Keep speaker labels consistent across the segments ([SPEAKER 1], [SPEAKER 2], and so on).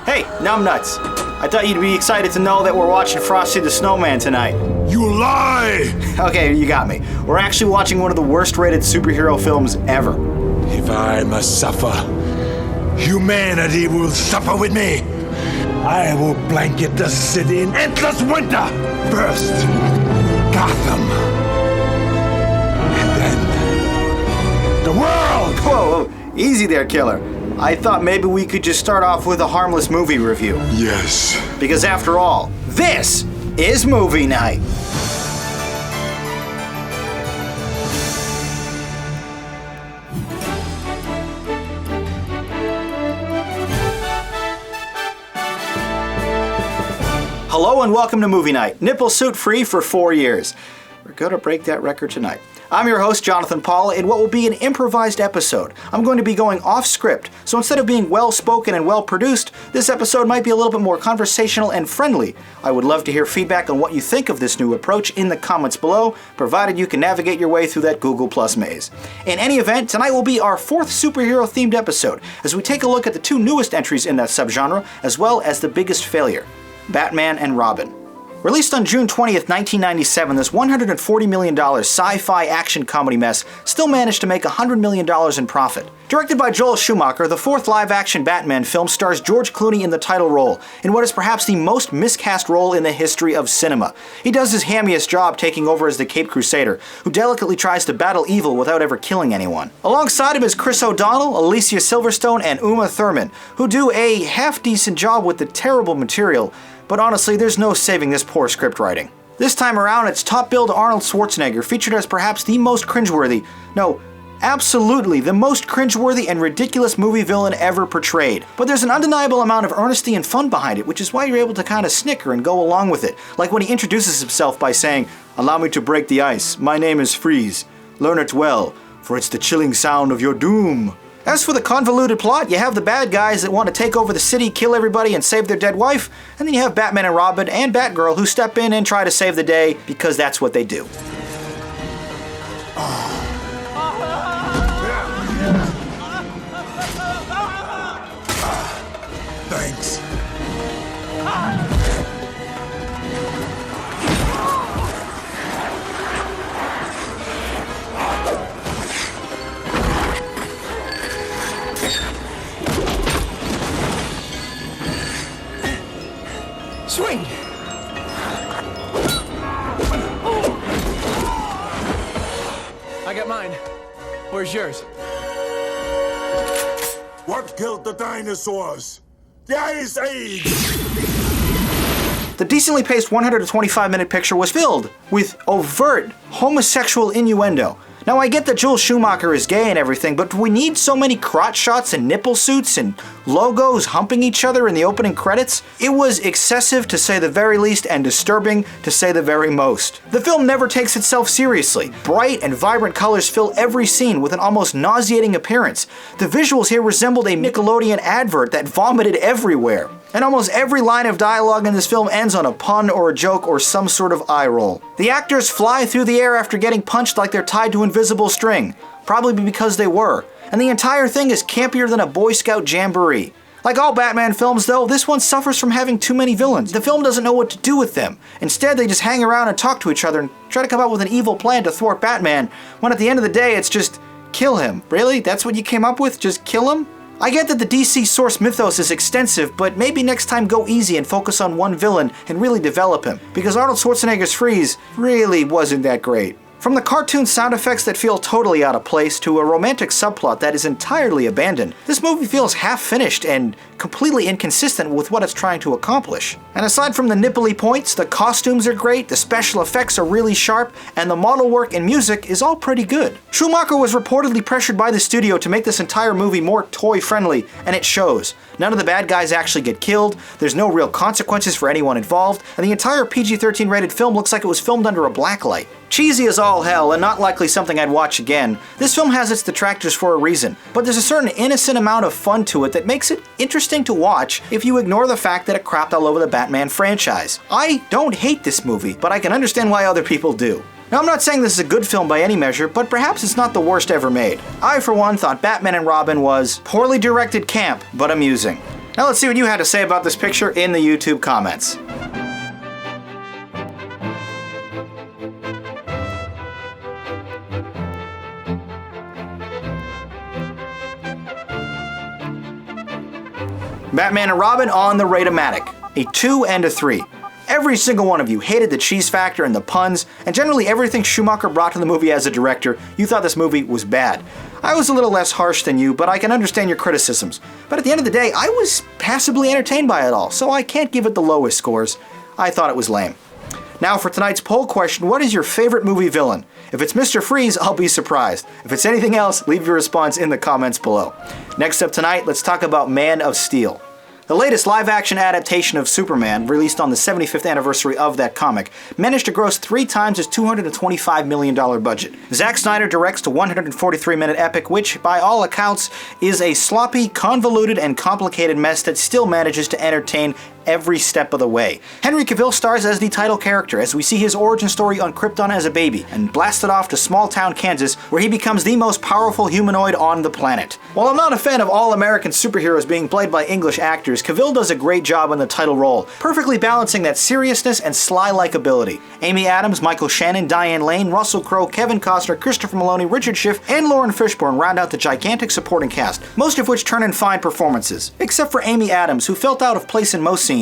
[SPEAKER 1] Hey, numbnuts. I thought you'd be excited to know that we're watching Frosty the Snowman tonight.
[SPEAKER 2] You lie!
[SPEAKER 1] Okay, you got me. We're actually watching one of the worst-rated superhero films ever.
[SPEAKER 2] If I must suffer, humanity will suffer with me. I will blanket the city in endless winter. First, Gotham. And then, the world!
[SPEAKER 1] Whoa, easy there, killer. I thought maybe we could just start off with a harmless movie review.
[SPEAKER 2] Yes.
[SPEAKER 1] Because after all, this is movie night. Hello and welcome to Movie Night. Nipple suit free for 4 years. We're gonna break that record tonight. I'm your host, Jonathan Paul. In what will be an improvised episode, I'm going to be going off script, so instead of being well spoken and well produced, this episode might be a little bit more conversational and friendly. I would love to hear feedback on what you think of this new approach in the comments below, provided you can navigate your way through that Google Plus maze. In any event, tonight will be our 4th superhero themed episode, as we take a look at the 2 newest entries in that subgenre, as well as the biggest failure, Batman and Robin. Released on June 20th, 1997, this $140 million sci-fi action comedy mess still managed to make $100 million in profit. Directed by Joel Schumacher, the 4th live-action Batman film stars George Clooney in the title role, in what is perhaps the most miscast role in the history of cinema. He does his hammiest job taking over as the Caped Crusader, who delicately tries to battle evil without ever killing anyone. Alongside him is Chris O'Donnell, Alicia Silverstone, and Uma Thurman, who do a half-decent job with the terrible material, but honestly, there's no saving this poor script writing. This time around, it's top-billed Arnold Schwarzenegger, featured as perhaps the most cringeworthy, no, absolutely the most cringeworthy and ridiculous movie villain ever portrayed. But there's an undeniable amount of earnesty and fun behind it, which is why you're able to kind of snicker and go along with it. Like when he introduces himself by saying, "Allow me to break the ice. My name is Freeze. Learn it well, for it's the chilling sound of your doom." As for the convoluted plot, you have the bad guys that want to take over the city, kill everybody, and save their dead wife, and then you have Batman and Robin and Batgirl who step in and try to save the day because that's what they do.
[SPEAKER 2] Thanks.
[SPEAKER 3] Swing! I got mine. Where's yours?
[SPEAKER 2] What killed the dinosaurs? The Ice Age!
[SPEAKER 1] The decently paced 125-minute picture was filled with overt homosexual innuendo. Now I get that Joel Schumacher is gay and everything, but do we need so many crotch shots and nipple suits and logos humping each other in the opening credits? It was excessive to say the very least and disturbing to say the very most. The film never takes itself seriously. Bright and vibrant colors fill every scene with an almost nauseating appearance. The visuals here resembled a Nickelodeon advert that vomited everywhere. And almost every line of dialogue in this film ends on a pun or a joke or some sort of eye roll. The actors fly through the air after getting punched like they're tied to invisible string. Probably because they were. And the entire thing is campier than a Boy Scout jamboree. Like all Batman films though, this one suffers from having too many villains. The film doesn't know what to do with them. Instead, they just hang around and talk to each other and try to come up with an evil plan to thwart Batman, when at the end of the day it's just, kill him. Really? That's what you came up with? Just kill him? I get that the DC source mythos is extensive, but maybe next time go easy and focus on one villain and really develop him, because Arnold Schwarzenegger's Freeze really wasn't that great. From the cartoon sound effects that feel totally out of place to a romantic subplot that is entirely abandoned, this movie feels half-finished and completely inconsistent with what it's trying to accomplish. And aside from the nipply points, the costumes are great, the special effects are really sharp, and the model work and music is all pretty good. Schumacher was reportedly pressured by the studio to make this entire movie more toy-friendly, and it shows. None of the bad guys actually get killed, there's no real consequences for anyone involved, and the entire PG-13 rated film looks like it was filmed under a blacklight. Cheesy as all hell, and not likely something I'd watch again, this film has its detractors for a reason, but there's a certain innocent amount of fun to it that makes it interesting to watch if you ignore the fact that it crapped all over the Batman franchise. I don't hate this movie, but I can understand why other people do. Now, I'm not saying this is a good film by any measure, but perhaps it's not the worst ever made. I, for one, thought Batman and Robin was poorly directed camp, but amusing. Now let's see what you had to say about this picture in the YouTube comments. Batman and Robin on the Rate-O-Matic, a 2 and a 3. Every single one of you hated the cheese factor and the puns, and generally everything Schumacher brought to the movie as a director, you thought this movie was bad. I was a little less harsh than you, but I can understand your criticisms. But at the end of the day, I was passably entertained by it all, so I can't give it the lowest scores. I thought it was lame. Now for tonight's poll question, what is your favorite movie villain? If it's Mr. Freeze, I'll be surprised. If it's anything else, leave your response in the comments below. Next up tonight, let's talk about Man of Steel. The latest live-action adaptation of Superman, released on the 75th anniversary of that comic, managed to gross 3 times its $225 million budget. Zack Snyder directs the 143-minute epic, which, by all accounts, is a sloppy, convoluted, and complicated mess that still manages to entertain every step of the way. Henry Cavill stars as the title character as we see his origin story on Krypton as a baby and blasted off to small-town Kansas where he becomes the most powerful humanoid on the planet. While I'm not a fan of all American superheroes being played by English actors, Cavill does a great job in the title role, perfectly balancing that seriousness and sly likability. Amy Adams, Michael Shannon, Diane Lane, Russell Crowe, Kevin Costner, Christopher Maloney, Richard Schiff, and Lauren Fishburne round out the gigantic supporting cast, most of which turn in fine performances, except for Amy Adams, who felt out of place in most scenes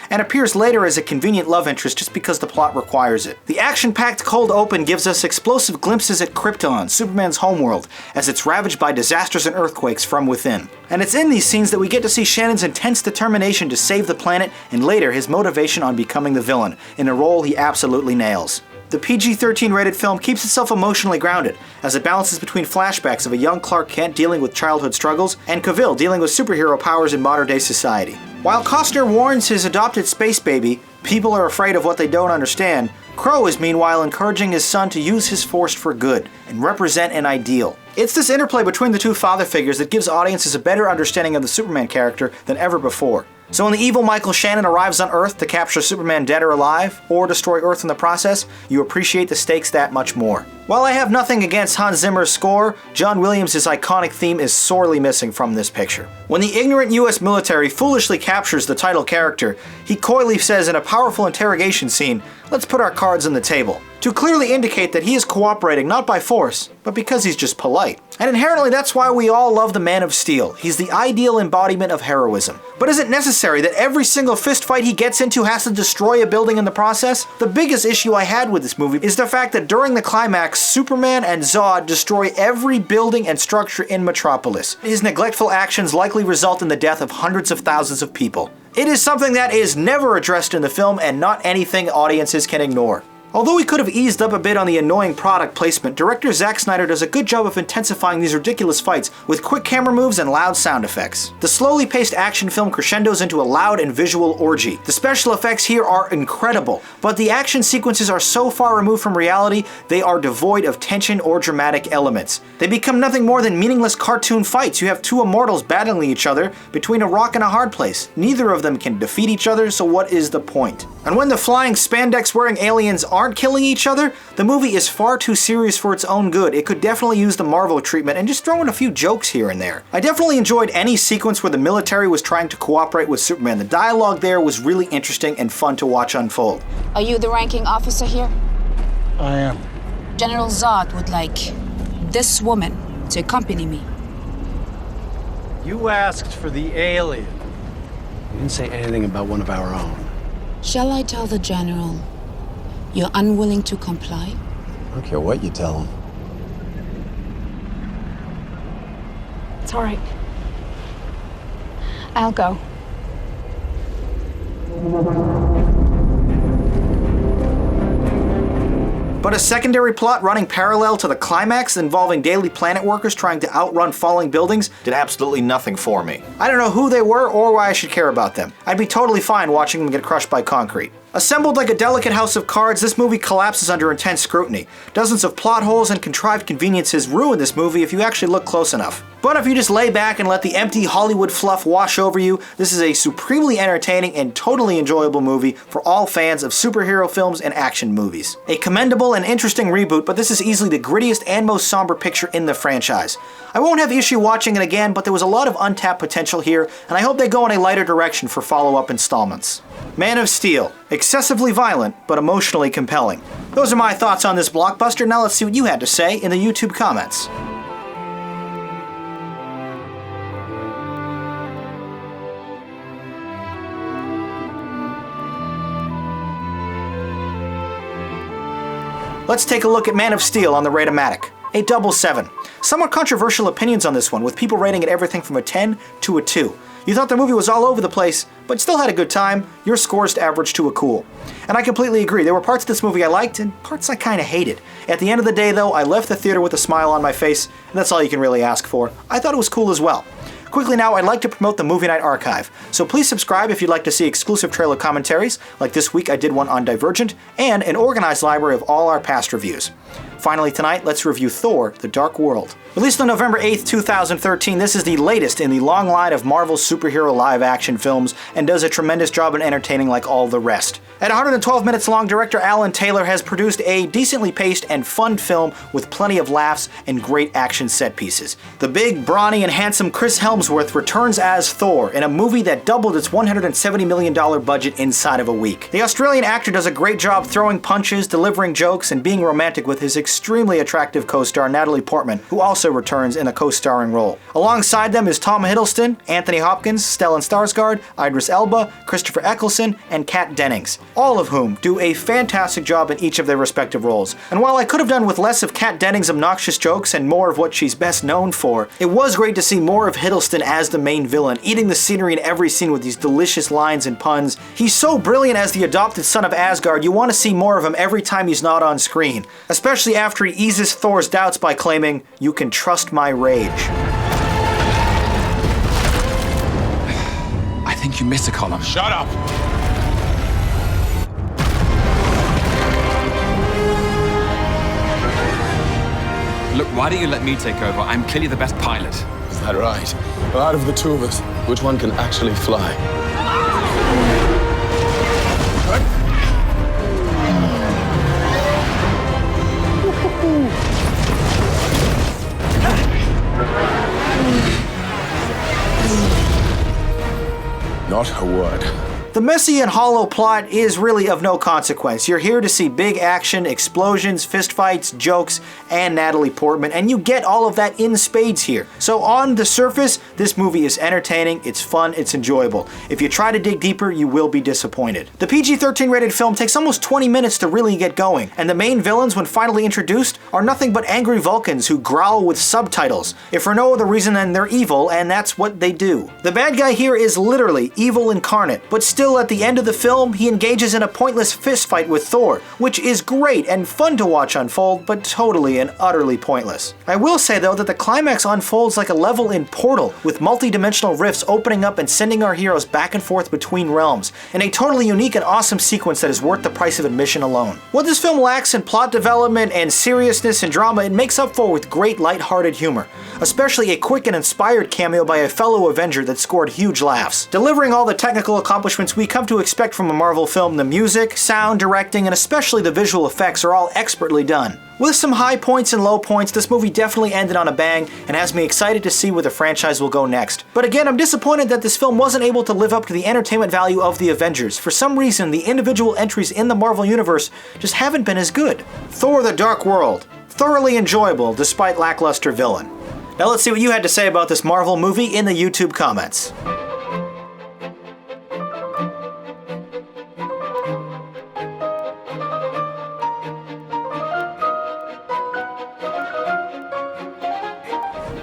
[SPEAKER 1] and appears later as a convenient love interest just because the plot requires it. The action-packed cold open gives us explosive glimpses at Krypton, Superman's homeworld, as it's ravaged by disasters and earthquakes from within. And it's in these scenes that we get to see Shannon's intense determination to save the planet and later his motivation on becoming the villain, in a role he absolutely nails. The PG-13 rated film keeps itself emotionally grounded, as it balances between flashbacks of a young Clark Kent dealing with childhood struggles and Cavill dealing with superhero powers in modern-day society. While Costner warns his adopted space baby, people are afraid of what they don't understand, Crowe is meanwhile encouraging his son to use his force for good and represent an ideal. It's this interplay between the two father figures that gives audiences a better understanding of the Superman character than ever before. So when the evil Michael Shannon arrives on Earth to capture Superman dead or alive, or destroy Earth in the process, you appreciate the stakes that much more. While I have nothing against Hans Zimmer's score, John Williams' iconic theme is sorely missing from this picture. When the ignorant US military foolishly captures the title character, he coyly says in a powerful interrogation scene, "Let's put our cards on the table," to clearly indicate that he is cooperating not by force, but because he's just polite. And inherently that's why we all love the Man of Steel. He's the ideal embodiment of heroism. But is it necessary that every single fist fight he gets into has to destroy a building in the process? The biggest issue I had with this movie is the fact that during the climax, Superman and Zod destroy every building and structure in Metropolis. His neglectful actions likely result in the death of hundreds of thousands of people. It is something that is never addressed in the film and not anything audiences can ignore. Although he could have eased up a bit on the annoying product placement, director Zack Snyder does a good job of intensifying these ridiculous fights with quick camera moves and loud sound effects. The slowly paced action film crescendos into a loud and visual orgy. The special effects here are incredible, but the action sequences are so far removed from reality, they are devoid of tension or dramatic elements. They become nothing more than meaningless cartoon fights. You have two immortals battling each other between a rock and a hard place. Neither of them can defeat each other, so what is the point? And when the flying spandex-wearing aliens aren't killing each other, the movie is far too serious for its own good. It could definitely use the Marvel treatment and just throw in a few jokes here and there. I definitely enjoyed any sequence where the military was trying to cooperate with Superman. The dialogue there was really interesting and fun to watch unfold.
[SPEAKER 4] Are you the ranking officer here?
[SPEAKER 2] I am.
[SPEAKER 4] General Zod would like this woman to accompany me.
[SPEAKER 5] You asked for the alien. You didn't say anything about one of our own.
[SPEAKER 4] Shall I tell the General you're unwilling to comply?
[SPEAKER 5] I don't care what you tell him.
[SPEAKER 6] It's all right. I'll go.
[SPEAKER 1] But a secondary plot running parallel to the climax involving Daily Planet workers trying to outrun falling buildings did absolutely nothing for me. I don't know who they were or why I should care about them. I'd be totally fine watching them get crushed by concrete. Assembled like a delicate house of cards, this movie collapses under intense scrutiny. Dozens of plot holes and contrived conveniences ruin this movie if you actually look close enough. But if you just lay back and let the empty Hollywood fluff wash over you, this is a supremely entertaining and totally enjoyable movie for all fans of superhero films and action movies. A commendable and interesting reboot, but this is easily the grittiest and most somber picture in the franchise. I won't have issue watching it again, but there was a lot of untapped potential here, and I hope they go in a lighter direction for follow-up installments. Man of Steel. Excessively violent, but emotionally compelling. Those are my thoughts on this blockbuster. Now let's see what you had to say in the YouTube comments. Let's take a look at Man of Steel on the Ratomatic. A double 7. Somewhat controversial opinions on this one, with people rating it everything from a 10 to a 2. You thought the movie was all over the place, but still had a good time. Your scores averaged to a cool. And I completely agree, there were parts of this movie I liked and parts I kinda hated. At the end of the day though, I left the theater with a smile on my face, and that's all you can really ask for. I thought it was cool as well. Quickly now, I'd like to promote the Movie Night Archive, so please subscribe if you'd like to see exclusive trailer commentaries, like this week I did one on Divergent, and an organized library of all our past reviews. Finally tonight, let's review Thor: The Dark World. Released on November 8th, 2013, this is the latest in the long line of Marvel superhero live-action films and does a tremendous job in entertaining like all the rest. At 112 minutes long, director Alan Taylor has produced a decently paced and fun film with plenty of laughs and great action set pieces. The big, brawny, and handsome Chris Hemsworth returns as Thor in a movie that doubled its $170 million budget inside of a week. The Australian actor does a great job throwing punches, delivering jokes, and being romantic with his extremely attractive co-star Natalie Portman, who also returns in a co-starring role. Alongside them is Tom Hiddleston, Anthony Hopkins, Stellan Skarsgård, Idris Elba, Christopher Eccleston, and Kat Dennings, all of whom do a fantastic job in each of their respective roles. And while I could have done with less of Kat Dennings' obnoxious jokes and more of what she's best known for, it was great to see more of Hiddleston as the main villain, eating the scenery in every scene with these delicious lines and puns. He's so brilliant as the adopted son of Asgard, you want to see more of him every time he's not on screen, especially after he eases Thor's doubts by claiming, "You can trust my rage."
[SPEAKER 7] I think you missed a column.
[SPEAKER 2] Shut up!
[SPEAKER 7] Look, why don't you let me take over? I'm clearly the best pilot.
[SPEAKER 8] Is that right? Well, out of the two of us, which one can actually fly? Not a word.
[SPEAKER 1] The messy and hollow plot is really of no consequence. You're here to see big action, explosions, fistfights, jokes, and Natalie Portman, and you get all of that in spades here. So on the surface, this movie is entertaining, it's fun, it's enjoyable. If you try to dig deeper, you will be disappointed. The PG-13 rated film takes almost 20 minutes to really get going, and the main villains, when finally introduced, are nothing but angry Vulcans who growl with subtitles, if for no other reason than they're evil, and that's what they do. The bad guy here is literally evil incarnate, but still at the end of the film, he engages in a pointless fistfight with Thor, which is great and fun to watch unfold, but totally and utterly pointless. I will say though that the climax unfolds like a level in Portal, with multi-dimensional rifts opening up and sending our heroes back and forth between realms, in a totally unique and awesome sequence that is worth the price of admission alone. What this film lacks in plot development and seriousness and drama, it makes up for with great light-hearted humor, especially a quick and inspired cameo by a fellow Avenger that scored huge laughs. Delivering all the technical accomplishments we come to expect from a Marvel film, the music, sound, directing, and especially the visual effects are all expertly done. With some high points and low points, this movie definitely ended on a bang and has me excited to see where the franchise will go next. But again, I'm disappointed that this film wasn't able to live up to the entertainment value of the Avengers. For some reason, the individual entries in the Marvel Universe just haven't been as good. Thor: The Dark World. Thoroughly enjoyable despite lackluster villain. Now let's see what you had to say about this Marvel movie in the YouTube comments.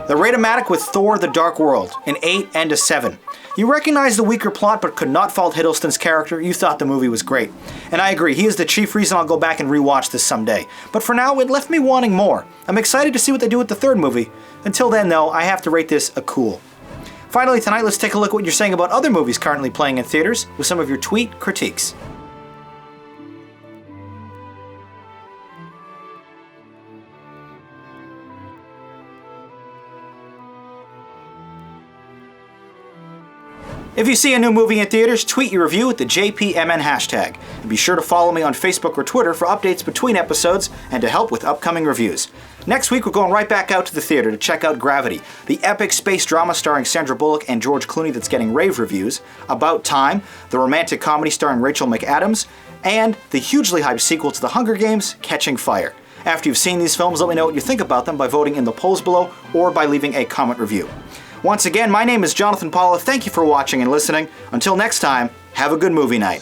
[SPEAKER 1] The Ratomatic with Thor: The Dark World, an 8 and a 7. You recognize the weaker plot but could not fault Hiddleston's character. You thought the movie was great. And I agree, he is the chief reason I'll go back and rewatch this someday. But for now, it left me wanting more. I'm excited to see what they do with the third movie. Until then though, I have to rate this a cool. Finally tonight, let's take a look at what you're saying about other movies currently playing in theaters with some of your tweet critiques. If you see a new movie in theaters, tweet your review with the JPMN hashtag. And be sure to follow me on Facebook or Twitter for updates between episodes and to help with upcoming reviews. Next week, we're going right back out to the theater to check out Gravity, the epic space drama starring Sandra Bullock and George Clooney that's getting rave reviews, About Time, the romantic comedy starring Rachel McAdams, and the hugely hyped sequel to The Hunger Games, Catching Fire. After you've seen these films, let me know what you think about them by voting in the polls below or by leaving a comment review. Once again, my name is Jonathan Paula. Thank you for watching and listening. Until next time, have a good movie night.